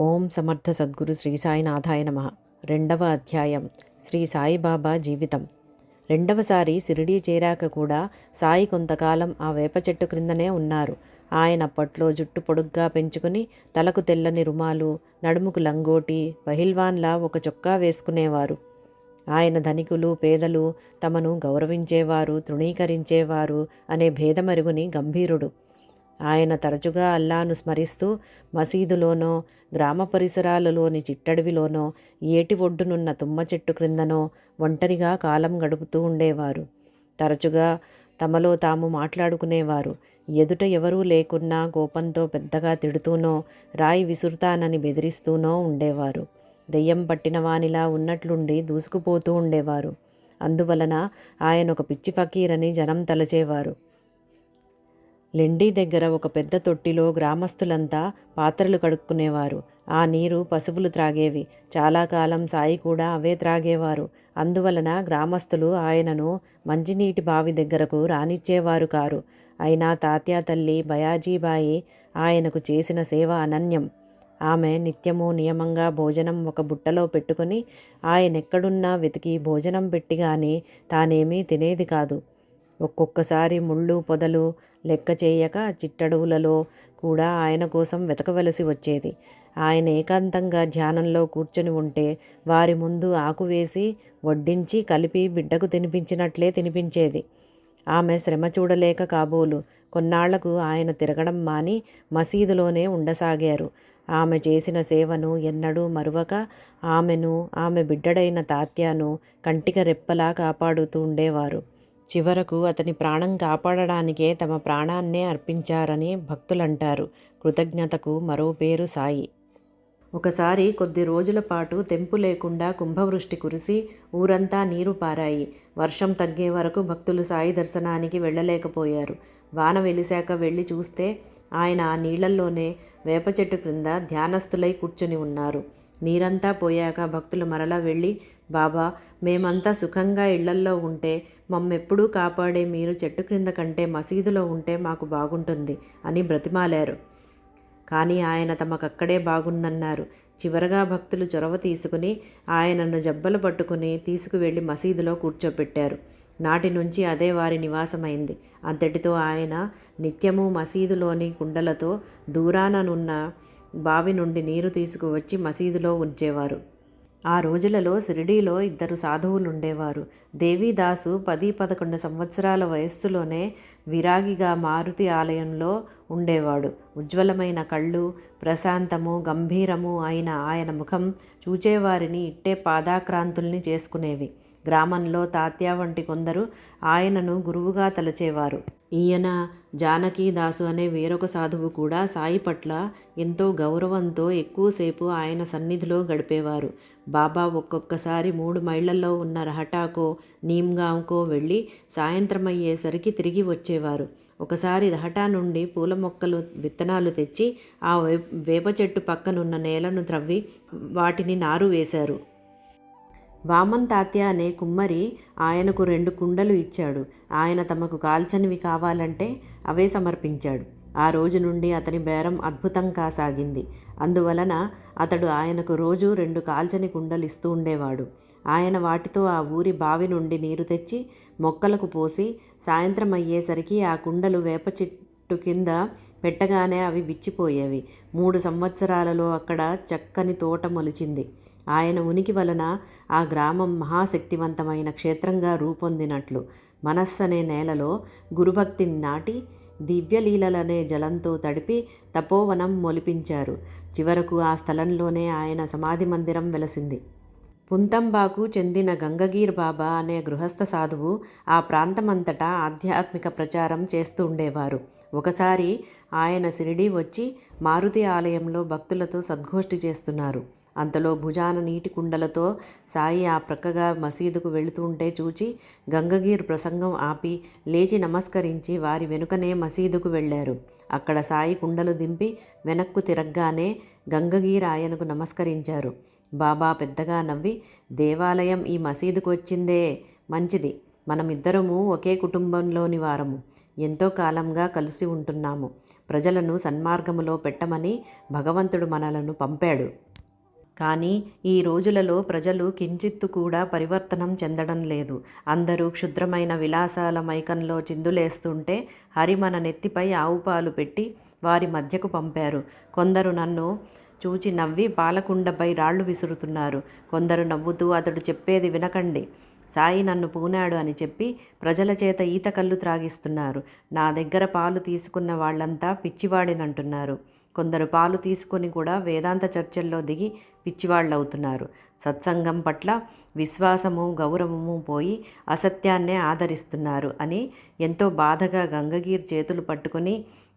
ఓం సమర్థ సద్గురు శ్రీ సాయినాథాయ నమః. రెండవ అధ్యాయం శ్రీ సాయిబాబా జీవితం. రెండవసారి షిరిడీ చేరాక కూడా సాయి కొంతకాలం ఆ వేప చెట్టు క్రిందనే ఉన్నారు. ఆయన అప్పట్లో జుట్టు పొడుగ్గా పెంచుకుని తలకు తెల్లని రుమాలు, నడుముకు లంగోటి, పహిల్వాన్లా ఒక చొక్కా వేసుకునేవారు. ఆయన ధనికులు పేదలు తమను గౌరవించేవారు తృణీకరించేవారు అనే భేదమరుగుని గంభీరుడు. ఆయన తరచుగా అల్లాను స్మరిస్తూ మసీదులోనో గ్రామ పరిసరాలలోని చిట్టడవిలోనో ఏటి ఒడ్డునున్న తుమ్మ చెట్టు క్రిందనో ఒంటరిగా కాలం గడుపుతూ ఉండేవారు. తరచుగా తమలో తాము మాట్లాడుకునేవారు. ఎదుట ఎవరూ లేకున్నా కోపంతో పెద్దగా తిడుతూనో రాయి విసురుతానని బెదిరిస్తూనో ఉండేవారు. దెయ్యం పట్టిన వానిలా ఉన్నట్లుండి దూసుకుపోతూ ఉండేవారు. అందువలన ఆయన ఒక పిచ్చి ఫకీరని జనం తలచేవారు. లెండి దగ్గర ఒక పెద్ద తొట్టిలో గ్రామస్తులంతా పాత్రలు కడుక్కునేవారు. ఆ నీరు పశువులు త్రాగేవి. చాలా కాలం సాయి కూడా అవే త్రాగేవారు. అందువలన గ్రామస్తులు ఆయనను మంచినీటి బావి దగ్గరకు రానిచ్చేవారు కారు. అయినా తాత్యా తల్లి బయాజీబాయి ఆయనకు చేసిన సేవ అనన్యం. ఆమె నిత్యము నియమంగా భోజనం ఒక బుట్టలో పెట్టుకుని ఆయనెక్కడున్నా వెతికి భోజనం పెట్టి గాని తానేమీ తినేది కాదు. ఒక్కొక్కసారి ముళ్ళు పొదలు లెక్క చేయక చిట్టడవులలో కూడా ఆయన కోసం వెతకవలసి వచ్చేది. ఆయన ఏకాంతంగా ధ్యానంలో కూర్చొని ఉంటే వారి ముందు ఆకు వేసి వడ్డించి కలిపి బిడ్డకు తినిపించినట్లే తినిపించేది. ఆమె శ్రమ చూడలేక కాబోలు కొన్నాళ్లకు ఆయన తిరగడం మాని మసీదులోనే ఉండసాగారు. ఆమె చేసిన సేవను ఎన్నడూ మరువక ఆమెను ఆమె బిడ్డడైన తాత్యాను కంటిక రెప్పలా కాపాడుతూ ఉండేవారు. చివరకు అతని ప్రాణం కాపాడడానికే తమ ప్రాణాన్నే అర్పించారని భక్తులంటారు. కృతజ్ఞతకు మరో పేరు సాయి. ఒకసారి కొద్ది రోజుల పాటు తెంపు లేకుండా కుంభవృష్టి కురిసి ఊరంతా నీరు పారాయి. వర్షం తగ్గే వరకు భక్తులు సాయి దర్శనానికి వెళ్ళలేకపోయారు. వాన వెలిశాక వెళ్ళి చూస్తే ఆయన ఆ నీళ్లల్లోనే వేప చెట్టు క్రింద ధ్యానస్థులై కూర్చుని ఉన్నారు. నీరంతా పోయాక భక్తులు మరలా వెళ్ళి, బాబా, మేమంతా సుఖంగా ఇళ్లల్లో ఉంటే మమ్మెప్పుడూ కాపాడే మీరు చెట్టు క్రింద కంటే మసీదులో ఉంటే మాకు బాగుంటుంది అని బ్రతిమాలారు. కానీ ఆయన తమకక్కడే బాగుందన్నారు. చివరగా భక్తులు చొరవ తీసుకుని ఆయనను జబ్బలు పట్టుకుని తీసుకువెళ్ళి మసీదులో కూర్చోపెట్టారు. నాటి నుంచి అదే వారి నివాసమైంది. అంతటితో ఆయన నిత్యము మసీదులోని కుండలతో దూరాననున్న బావి నుండి నీరు తీసుకువచ్చి మసీదులో ఉంచేవారు. ఆ రోజులలో షిరిడీలో 2 సాధువులుండేవారు. దేవీదాసు 10-11 సంవత్సరాల వయస్సులోనే విరాగిగా మారుతి ఆలయంలో ఉండేవాడు. ఉజ్వలమైన కళ్ళు, ప్రశాంతము గంభీరము అయిన ఆయన ముఖం చూచేవారిని ఇట్టే పాదాక్రాంతుల్ని చేసుకునేవి. గ్రామంలో తాత్యా వంటి కొందరు ఆయనను గురువుగా తలచేవారు. ఈయన జానకీదాసు అనే వేరొక సాధువు కూడా సాయి పట్ల ఎంతో గౌరవంతో ఎక్కువసేపు ఆయన సన్నిధిలో గడిపేవారు. బాబా ఒక్కొక్కసారి 3 మైళ్లలో ఉన్న రహటాకో నీమ్గాంకో వెళ్ళి సాయంత్రమయ్యేసరికి తిరిగి వచ్చేవారు. ఒకసారి రహటా నుండి పూల మొక్కలు విత్తనాలు తెచ్చి ఆ వేప చెట్టు పక్కనున్న నేలను త్రవ్వి వాటిని నారు వేశారు. వామన్ తాత్య అనే కుమ్మరి ఆయనకు 2 కుండలు ఇచ్చాడు. ఆయన తమకు కాల్చనివి కావాలంటే అవే సమర్పించాడు. ఆ రోజు నుండి అతని బేరం అద్భుతం కాసాగింది. అందువలన అతడు ఆయనకు రోజు 2 కాల్చని కుండలిస్తూ ఉండేవాడు. ఆయన వాటితో ఆ ఊరి బావి నుండి నీరు తెచ్చి మొక్కలకు పోసి సాయంత్రం అయ్యేసరికి ఆ కుండలు వేప చెట్టు కింద పెట్టగానే అవి విచ్చిపోయేవి. 3 సంవత్సరాలలో అక్కడ చక్కని తోట మొలిచింది. ఆయన ఉనికి వలన ఆ గ్రామం మహాశక్తివంతమైన క్షేత్రంగా రూపొందినట్లు మనస్సనే నేలలో గురుభక్తిని నాటి దివ్యలీలలనే జలంతో తడిపి తపోవనం మొలిపించారు. చివరకు ఆ స్థలంలోనే ఆయన సమాధి మందిరం వెలసింది. పుంతంబాకు చెందిన గంగగీర్ బాబా అనే గృహస్థ సాధువు ఆ ప్రాంతమంతటా ఆధ్యాత్మిక ప్రచారం చేస్తూ ఉండేవారు. ఒకసారి ఆయన షిరిడీ వచ్చి మారుతి ఆలయంలో భక్తులతో సద్గోష్ఠి చేస్తున్నారు. అంతలో భుజాన నీటి కుండలతో సాయి ఆ ప్రక్కగా మసీదుకు వెళుతుంటే చూచి గంగగీర్ ప్రసంగం ఆపి లేచి నమస్కరించి వారి వెనుకనే మసీదుకు వెళ్ళారు. అక్కడ సాయి కుండలు దింపి వెనక్కు తిరగ్గానే గంగగీర్ ఆయనకు నమస్కరించారు. బాబా పెద్దగా నవ్వి, దేవాలయం ఈ మసీదుకు వచ్చిందే, మంచిది. మనమిద్దరము ఒకే కుటుంబంలోని వారము. ఎంతో కాలంగా కలిసి ఉంటున్నాము. ప్రజలను సన్మార్గములో పెట్టమని భగవంతుడు మనలను పంపాడు. కానీ ఈ రోజులలో ప్రజలు కించిత్తు కూడా పరివర్తనం చెందడం లేదు. అందరూ క్షుద్రమైన విలాసాల మైకంలో చిందులేస్తుంటే హరి మన నెత్తిపై ఆవుపాలు పెట్టి వారి మధ్యకు పంపారు. కొందరు నన్ను చూచి నవ్వి పాలకుండపై రాళ్లు విసురుతున్నారు. కొందరు నవ్వుతూ అతడు చెప్పేది వినకండి, సాయి నన్ను పూనాడు అని చెప్పి ప్రజల చేత ఈత కళ్ళు త్రాగిస్తున్నారు. నా దగ్గర పాలు తీసుకున్న వాళ్ళంతా పిచ్చివాడినంటున్నారు. కొందరు పాలు తీసుకొని కూడా వేదాంత చర్చల్లో దిగి పిచ్చివాళ్ళవుతున్నారు. సత్సంగం పట్ల విశ్వాసము గౌరవము పోయి అసత్యాన్నే ఆదరిస్తున్నారు అని ఎంతో బాధగా గంగగీర్ చేతులు పట్టుకొని,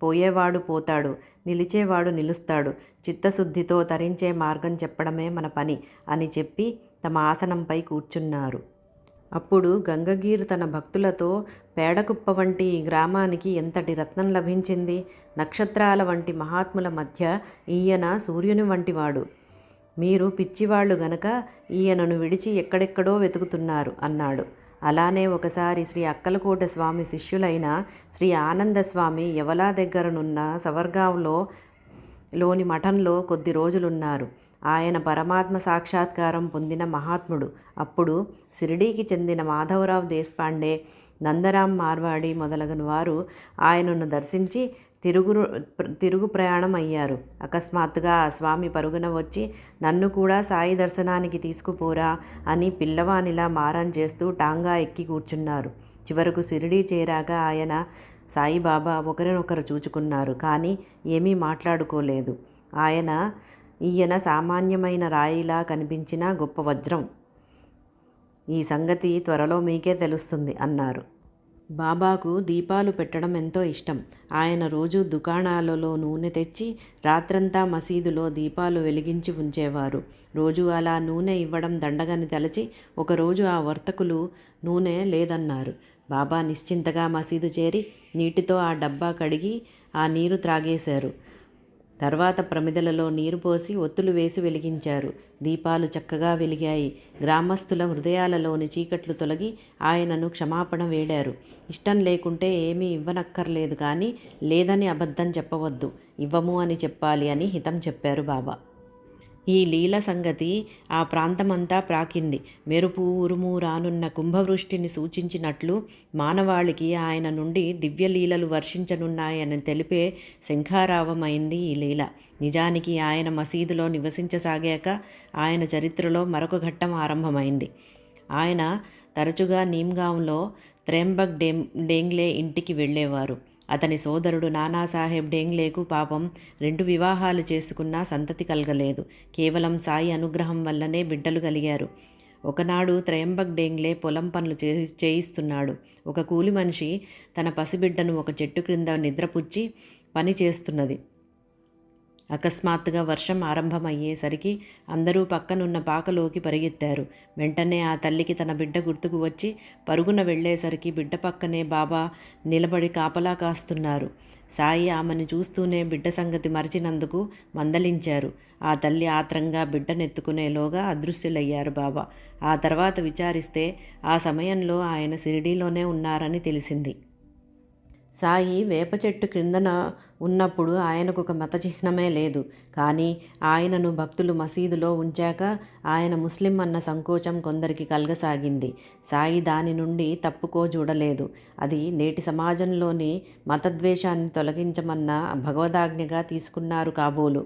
పోయేవాడు పోతాడు, నిలిచేవాడు నిలుస్తాడు, చిత్తశుద్ధితో తరించే మార్గం చెప్పడమే మన పని అని చెప్పి తమ ఆసనంపై కూర్చున్నారు. అప్పుడు గంగగీర్ తన భక్తులతో, పేడకుప్ప వంటి ఈ గ్రామానికి ఎంతటి రత్నం లభించింది. నక్షత్రాల వంటి మహాత్ముల మధ్య ఈయన సూర్యుని వంటివాడు. మీరు పిచ్చివాళ్ళు గనక ఈయనను విడిచి ఎక్కడెక్కడో వెతుకుతున్నారు అన్నాడు. అలానే ఒకసారి శ్రీ అక్కలకోట స్వామి శిష్యులైన శ్రీ ఆనందస్వామి యవలా దగ్గరనున్న సవర్గాంలో లోని మఠంలో కొద్ది రోజులున్నారు. ఆయన పరమాత్మ సాక్షాత్కారం పొందిన మహాత్ముడు. అప్పుడు షిరిడీకి చెందిన మాధవరావు దేశపాండే, నందరాం మార్వాడి మొదలగున వారు ఆయనను దర్శించి తిరుగు ప్రయాణం అయ్యారు. అకస్మాత్తుగా ఆ స్వామి పరుగున వచ్చి, నన్ను కూడా సాయి దర్శనానికి తీసుకుపోరా అని పిల్లవానిలా మారం చేస్తూ టాంగా ఎక్కి కూర్చున్నారు. చివరకు షిరిడీ చేరాక ఆయన సాయిబాబా ఒకరినొకరు చూచుకున్నారు. కానీ ఏమీ మాట్లాడుకోలేదు. ఈయన సామాన్యమైన రాయిలా కనిపించిన గొప్ప వజ్రం. ఈ సంగతి త్వరలో మీకే తెలుస్తుంది అన్నారు. బాబాకు దీపాలు పెట్టడం ఎంతో ఇష్టం. ఆయన రోజు దుకాణాలలో నూనె తెచ్చి రాత్రంతా మసీదులో దీపాలు వెలిగించి ఉంచేవారు. రోజు అలా నూనె ఇవ్వడం దండగని తలచి ఒకరోజు ఆ వర్తకులు నూనె లేదన్నారు. బాబా నిశ్చింతగా మసీదు చేరి నీటితో ఆ డబ్బా కడిగి ఆ నీరు త్రాగేశారు. తర్వాత ప్రమిదలలో నీరు పోసి ఒత్తులు వేసి వెలిగించారు. దీపాలు చక్కగా వెలిగాయి. గ్రామస్తుల హృదయాలలోని చీకట్లు తొలగి ఆయనను క్షమాపణ వేడారు. ఇష్టం లేకుంటే ఏమీ ఇవ్వనక్కర్లేదు, కానీ లేదని అబద్ధం చెప్పవద్దు, ఇవ్వము అని చెప్పాలి అని హితం చెప్పారు బాబా. ఈ లీల సంగతి ఆ ప్రాంతమంతా ప్రాకింది. మెరుపు ఉరుము రానున్న కుంభవృష్టిని సూచించినట్లు మానవాళికి ఆయన నుండి దివ్యలీలలు వర్షించనున్నాయని తెలిపే శంఖారావమైంది ఈ లీల. నిజానికి ఆయన మసీదులో నివసించసాగాక ఆయన చరిత్రలో మరొక ఘట్టం ఆరంభమైంది. ఆయన తరచుగా నీమ్గాంలో త్రేంబక్ డేంగ్లే ఇంటికి వెళ్ళేవారు. అతని సోదరుడు నానాసాహెబ్ డేంగ్లేకు పాపం 2 వివాహాలు చేసుకున్నా సంతతి కలగలేదు. కేవలం సాయి అనుగ్రహం వల్లనే బిడ్డలు కలిగారు. ఒకనాడు త్రయంబక్ డేంగ్లే పొలం పనులు చేయిస్తున్నాడు. ఒక కూలి మనిషి తన పసిబిడ్డను ఒక చెట్టు క్రింద నిద్రపుచ్చి పని చేస్తున్నది. అకస్మాత్తుగా వర్షం ఆరంభమయ్యేసరికి అందరూ పక్కనున్న పాకలోకి పరిగెత్తారు. వెంటనే ఆ తల్లికి తన బిడ్డ గుర్తుకు వచ్చి పరుగున వెళ్ళేసరికి బిడ్డ పక్కనే బాబా నిలబడి కాపలా కాస్తున్నారు. సాయి ఆమెను చూస్తూనే బిడ్డ సంగతి మరిచినందుకు మందలించారు. ఆ తల్లి ఆత్రంగా బిడ్డనెత్తుకునేలోగా అదృశ్యులయ్యారు బాబా. ఆ తర్వాత విచారిస్తే ఆ సమయంలో ఆయన షిరిడీలోనే ఉన్నారని తెలిసింది. సాయి వేప చెట్టు క్రిందన ఉన్నప్పుడు ఆయనకు ఒక మత చిహ్నమే లేదు. కానీ ఆయనను భక్తులు మసీదులో ఉంచాక ఆయన ముస్లిం అన్న సంకోచం కొందరికి కలగసాగింది. సాయి దాని నుండి తప్పుకోజూడలేదు. అది నేటి సమాజంలోని మతద్వేషాన్ని తొలగించమన్న భగవదాజ్ఞగా తీసుకున్నారు కాబోలు.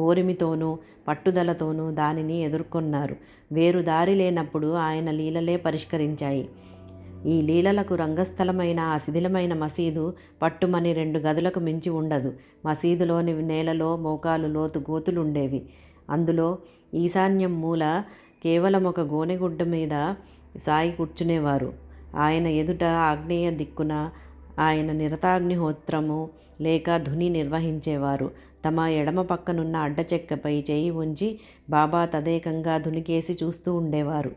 ఓరిమితోనూ పట్టుదలతోనూ దానిని ఎదుర్కొన్నారు. వేరు దారి లేనప్పుడు ఆయన లీలలే పరిష్కరించాయి. ఈ లీలలకు రంగస్థలమైన ఆ శిథిలమైన మసీదు పట్టుమని 2 గదులకు మించి ఉండదు. మసీదులోని నేలలో మోకాలు లోతు గోతులుండేవి. అందులో ఈశాన్యం మూల కేవలం ఒక గోనెగుడ్డ మీద సాయి కూర్చునేవారు. ఆయన ఎదుట ఆగ్నేయ దిక్కున ఆయన నిరతాగ్నిహోత్రము లేక ధుని నిర్వహించేవారు. తమ ఎడమ పక్కనున్న అడ్డచెక్కపై చేయి ఉంచి బాబా తదేకంగా ధునికేసి చూస్తూ ఉండేవారు.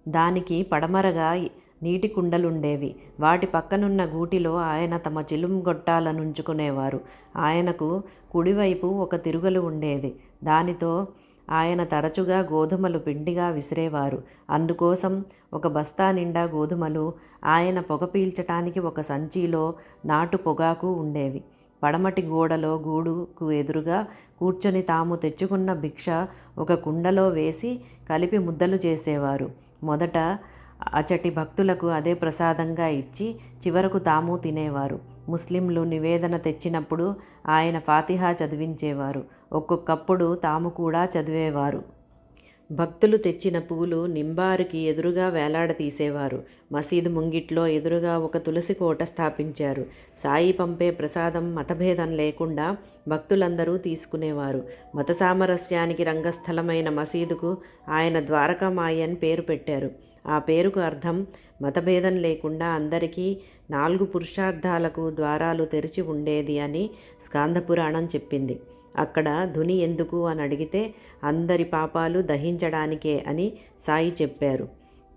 దానికి పడమరగా నీటి కుండలుండేవి. వాటి పక్కనున్న గూటిలో ఆయన తమ చిలుంగొట్టాలనుంచుకునేవారు. ఆయనకు కుడివైపు ఒక తిరుగలు ఉండేది. దానితో ఆయన తరచుగా గోధుమలు పిండిగా విసిరేవారు. అందుకోసం ఒక బస్తా నిండా గోధుమలు, ఆయన పొగ పీల్చటానికి ఒక సంచిలో నాటు పొగాకు ఉండేవి. పడమటి గోడలో గూడుకు ఎదురుగా కూర్చొని తాము తెచ్చుకున్న భిక్ష ఒక కుండలో వేసి కలిపి ముద్దలు చేసేవారు. మొదట అచటి భక్తులకు అదే ప్రసాదంగా ఇచ్చి చివరకు తాము తినేవారు. ముస్లింలు నివేదన తెచ్చినప్పుడు ఆయన ఫాతిహా చదివించేవారు. ఒక్కొక్కప్పుడు తాము కూడా చదివేవారు. భక్తులు తెచ్చిన పూలు నింబారుకి ఎదురుగా వేలాడతీసేవారు. మసీదు ముంగిట్లో ఎదురుగా ఒక తులసి కోట స్థాపించారు. సాయి పంపే ప్రసాదం మతభేదం లేకుండా భక్తులందరూ తీసుకునేవారు. మత సామరస్యానికి రంగస్థలమైన మసీదుకు ఆయన ద్వారకామాయి అని పేరు పెట్టారు. ఆ పేరుకు అర్థం మతభేదం లేకుండా అందరికీ 4 పురుషార్థాలకు ద్వారాలు తెరిచి ఉండేది అని స్కాందపురాణం చెప్పింది. అక్కడ ధుని ఎందుకు అని అడిగితే అందరి పాపాలు దహించడానికే అని సాయి చెప్పారు.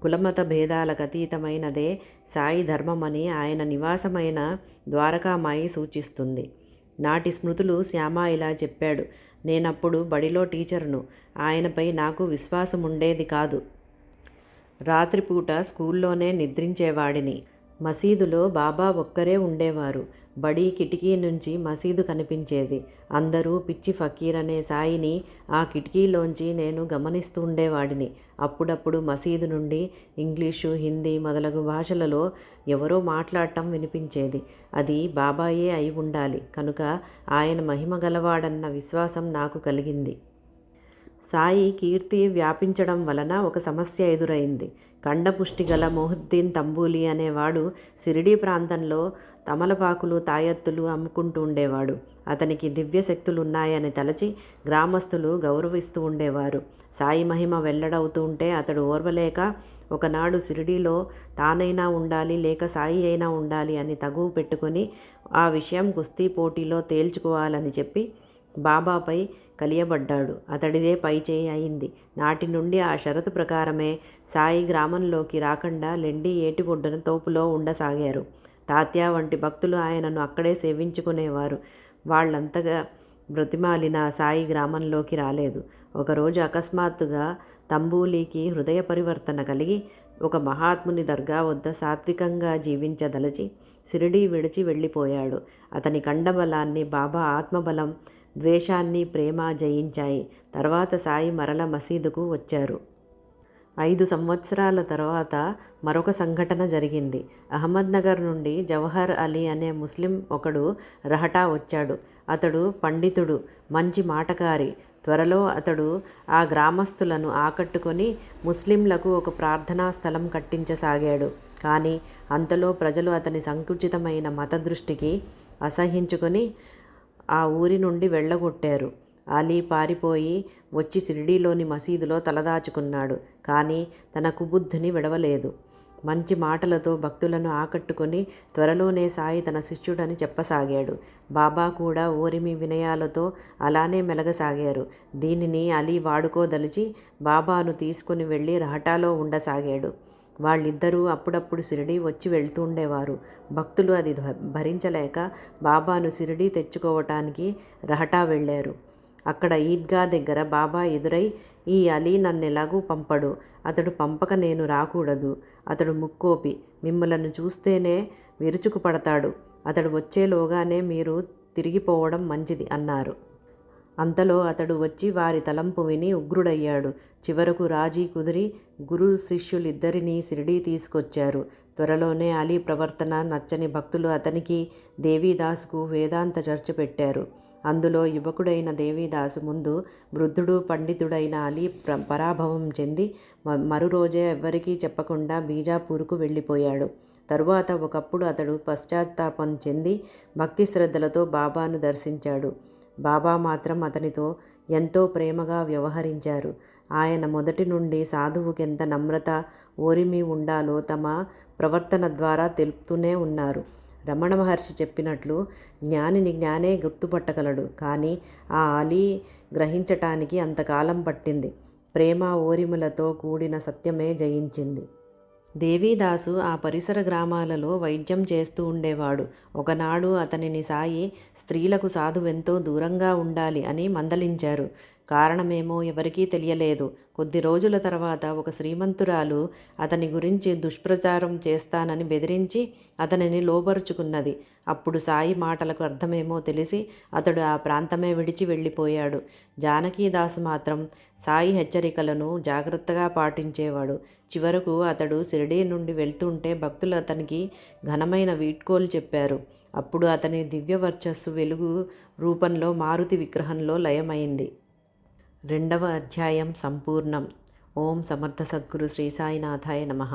కులమత భేదాలకు అతీతమైనదే సాయి ధర్మమని ఆయన నివాసమైన ద్వారకామాయి సూచిస్తుంది. నాటి స్మృతులు శ్యామ ఇలా చెప్పాడు. నేనప్పుడు బడిలో టీచర్ను. ఆయనపై నాకు విశ్వాసం ఉండేది కాదు. రాత్రిపూట స్కూల్లోనే నిద్రించేవాడిని. మసీదులో బాబా ఒక్కరే ఉండేవారు. బడి కిటికీ నుంచి మసీదు కనిపించేది. అందరూ పిచ్చి ఫకీర్ అనే సాయిని ఆ కిటికీలోంచి నేను గమనిస్తూ ఉండేవాడిని. అప్పుడప్పుడు మసీదు నుండి ఇంగ్లీషు, హిందీ మొదలగు భాషలలో ఎవరో మాట్లాడటం వినిపించేది. అది బాబాయే అయి ఉండాలి. కనుక ఆయన మహిమ గలవాడన్న విశ్వాసం నాకు కలిగింది. సాయి కీర్తి వ్యాపించడం వలన ఒక సమస్య ఎదురైంది. కండపుష్టి గల మొహుద్దీన్ తంబూలి అనేవాడు సిరిడీ ప్రాంతంలో తమలపాకులు, తాయెత్తులు అమ్ముకుంటూ ఉండేవాడు. అతనికి దివ్యశక్తులున్నాయని తలచి గ్రామస్తులు గౌరవిస్తూ ఉండేవారు. సాయి మహిమ వెల్లడవుతూ ఉంటే అతడు ఓర్వలేక ఒకనాడు సిరిడీలో తానైనా ఉండాలి, లేక సాయి అయినా ఉండాలి అని తగువు పెట్టుకొని ఆ విషయం కుస్తీ పోటీలో తేల్చుకోవాలని చెప్పి బాబాపై కలియబడ్డాడు. అతడిదే పైచేయి అయింది. నాటి నుండి ఆ షరతు ప్రకారమే సాయి గ్రామంలోకి రాకుండా లెండి ఏటిబొడ్డున తోపులో ఉండసాగారు. తాత్య వంటి భక్తులు ఆయనను అక్కడే సేవించుకునేవారు. వాళ్ళంతగా బ్రతిమాలిన సాయి గ్రామంలోకి రాలేదు. ఒకరోజు అకస్మాత్తుగా తంబూలీకి హృదయ పరివర్తన కలిగి ఒక మహాత్ముని దర్గా వద్ద సాత్వికంగా జీవించదలచి సిరిడీ విడిచి వెళ్ళిపోయాడు. అతని కండబలాన్ని బాబా ఆత్మబలం, ద్వేషాన్ని ప్రేమ జయించాయి. తర్వాత సాయి మరల మసీదుకు వచ్చారు. 5 సంవత్సరాల తర్వాత మరొక సంఘటన జరిగింది. అహ్మద్నగర్ నుండి జవహర్ అలీ అనే ముస్లిం ఒకడు రహటా వచ్చాడు. అతడు పండితుడు, మంచి మాటకారి. త్వరలో అతడు ఆ గ్రామస్తులను ఆకట్టుకొని ముస్లింలకు ఒక ప్రార్థనా స్థలం కట్టించసాగాడు. కానీ అంతలో ప్రజలు అతని సంకుచితమైన మత దృష్టికి అసహ్యించుకొని ఆ ఊరి నుండి వెళ్ళగొట్టారు. అలీ పారిపోయి వచ్చి షిరిడీలోని మసీదులో తలదాచుకున్నాడు. కానీ తన కుబుద్ధిని విడవలేదు. మంచి మాటలతో భక్తులను ఆకట్టుకొని త్వరలోనే సాయి తన శిష్యుడని చెప్పసాగాడు. బాబా కూడా ఓరిమి వినయాలతో అలానే మెలగసాగారు. దీనిని అలీ వాడుకోదలిచి బాబాను తీసుకుని వెళ్ళి రహటాలో ఉండసాగాడు. వాళ్ళిద్దరూ అప్పుడప్పుడు షిరిడీ వచ్చి వెళ్తుండేవారు. భక్తులు అది భరించలేక బాబాను షిరిడీ తెచ్చుకోవటానికి రహటా వెళ్ళారు. అక్కడ ఈద్గా దగ్గర బాబా ఎదురై, ఈ అలీ నన్నెలాగూ పంపడు. అతడు పంపక నేను రాకూడదు. అతడు ముక్కోపి. మిమ్మలను చూస్తేనే విరుచుకుపడతాడు. అతడు వచ్చేలోగానే మీరు తిరిగిపోవడం మంచిది అన్నారు. అంతలో అతడు వచ్చి వారి తలంపు విని ఉగ్రుడయ్యాడు. చివరకు రాజీ కుదిరి గురు శిష్యులిద్దరినీ షిరిడీ తీసుకొచ్చారు. త్వరలోనే అలీ ప్రవర్తన నచ్చని భక్తులు అతనికి, దేవీదాసుకు వేదాంత చర్చ పెట్టారు. అందులో యువకుడైన దేవీదాసు ముందు వృద్ధుడు పండితుడైన అలీ పరాభవం చెంది మరురోజే ఎవ్వరికీ చెప్పకుండా బీజాపూర్కు వెళ్ళిపోయాడు. తరువాత ఒకప్పుడు అతడు పశ్చాత్తాపం చెంది భక్తి శ్రద్ధలతో బాబాను దర్శించాడు. బాబా మాత్రం అతనితో ఎంతో ప్రేమగా వ్యవహరించారు. ఆయన మొదటి నుండి సాధువుకెంత నమ్రత, ఓరిమి ఉండాలో తమ ప్రవర్తన ద్వారా తెలుపుతూనే ఉన్నారు. రమణ మహర్షి చెప్పినట్లు జ్ఞానిని జ్ఞానే గుర్తుపట్టగలడు. కానీ ఆ అలీ గ్రహించటానికి అంతకాలం పట్టింది. ప్రేమ ఓరిములతో కూడిన సత్యమే జయించింది. దేవీదాసు ఆ పరిసర గ్రామాలలో వైద్యం చేస్తూ ఉండేవాడు. ఒకనాడు అతనిని సాయి స్త్రీలకు సాధువెంతో దూరంగా ఉండాలి అని మందలించారు. కారణమేమో ఎవరికీ తెలియలేదు. కొద్ది రోజుల తర్వాత ఒక శ్రీమంతురాలు అతని గురించి దుష్ప్రచారం చేస్తానని బెదిరించి అతనిని లోబరుచుకున్నది. అప్పుడు సాయి మాటలకు అర్థమేమో తెలిసి అతడు ఆ ప్రాంతమే విడిచి వెళ్ళిపోయాడు. జానకీదాసు మాత్రం సాయి హెచ్చరికలను జాగ్రత్తగా పాటించేవాడు. చివరకు అతడు షిరిడీ నుండి వెళ్తుంటే భక్తులు అతనికి ఘనమైన వీడ్కోలు చెప్పారు. అప్పుడు అతని దివ్య వర్చస్సు వెలుగు రూపంలో మారుతి విగ్రహంలో లయమైంది. 2వ అధ్యాయం సంపూర్ణం. ఓం సమర్థ సద్గురు శ్రీ సాయినాథాయ నమః.